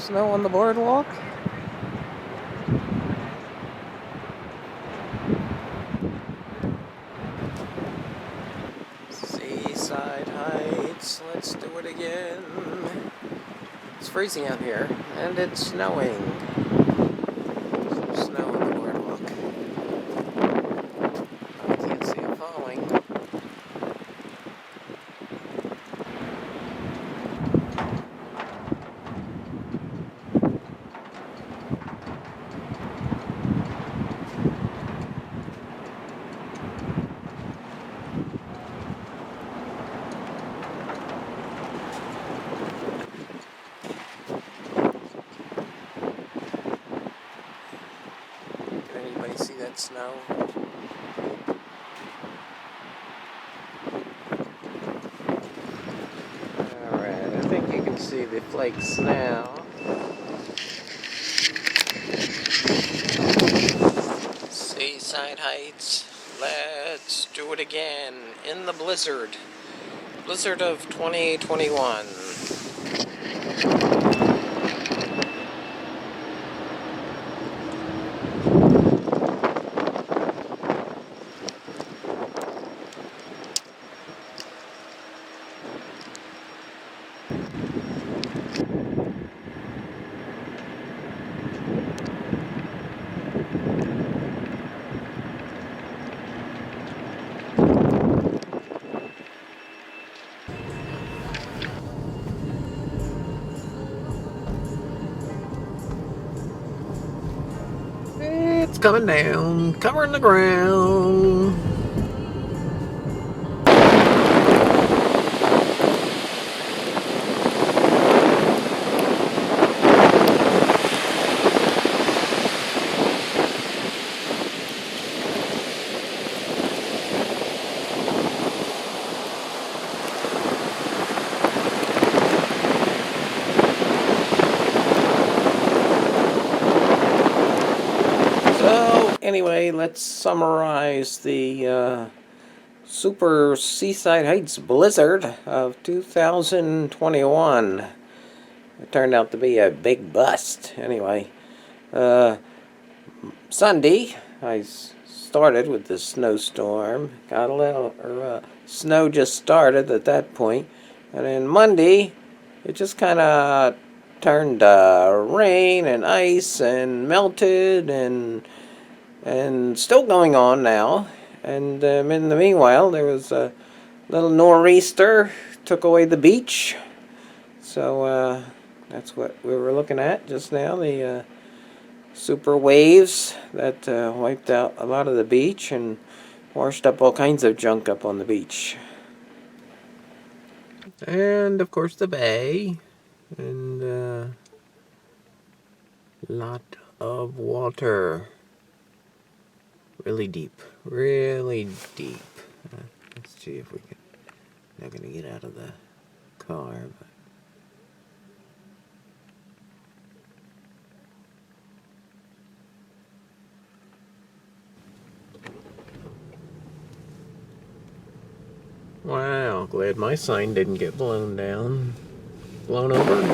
snow on the boardwalk. Seaside Heights, let's do it again. It's freezing out here, and it's snowing. Some snow on the boardwalk. I can't see it falling. Can anybody see that snow? Alright, I think you can see the flakes now. Seaside Heights, let's do it again in the blizzard. Blizzard of 2021. It's coming down, covering the ground. Anyway, let's summarize the Super Seaside Heights Blizzard of 2021. It turned out to be a big bust. Anyway, Sunday, I started with the snowstorm. Got a little, snow just started at that point. And then Monday, it just kind of turned rain and ice and melted and still going on now. And in the meanwhile, there was a little nor'easter, took away the beach. So that's what we were looking at just now, the super waves that wiped out a lot of the beach and washed up all kinds of junk up on the beach. And of course the bay, and a lot of water. Really deep. Really deep. Let's see if we can... Not going to get out of the car, but... Wow, glad my sign didn't get blown down. Blown over.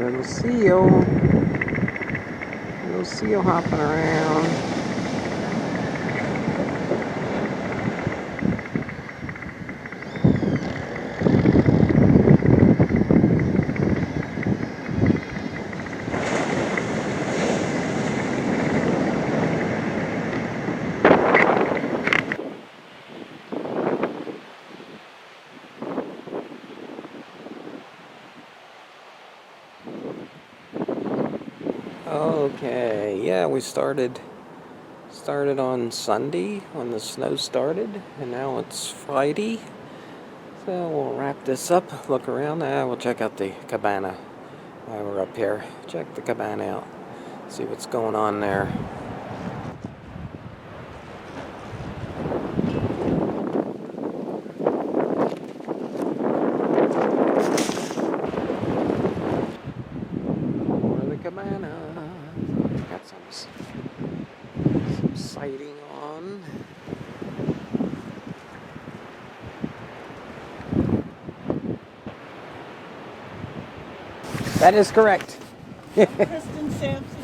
little seal. Little seal hopping around. Okay, yeah, we started on Sunday when the snow started, and now it's Friday. So we'll wrap this up, look around, we'll check out the cabana while we're up here. Check the cabana out, see what's going on there. Or the cabana. Got some sighting on. That is correct. Kristen Sampson.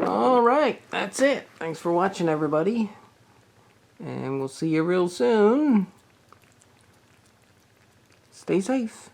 All right, that's it. Thanks for watching, everybody. And we'll see you real soon. Stay safe.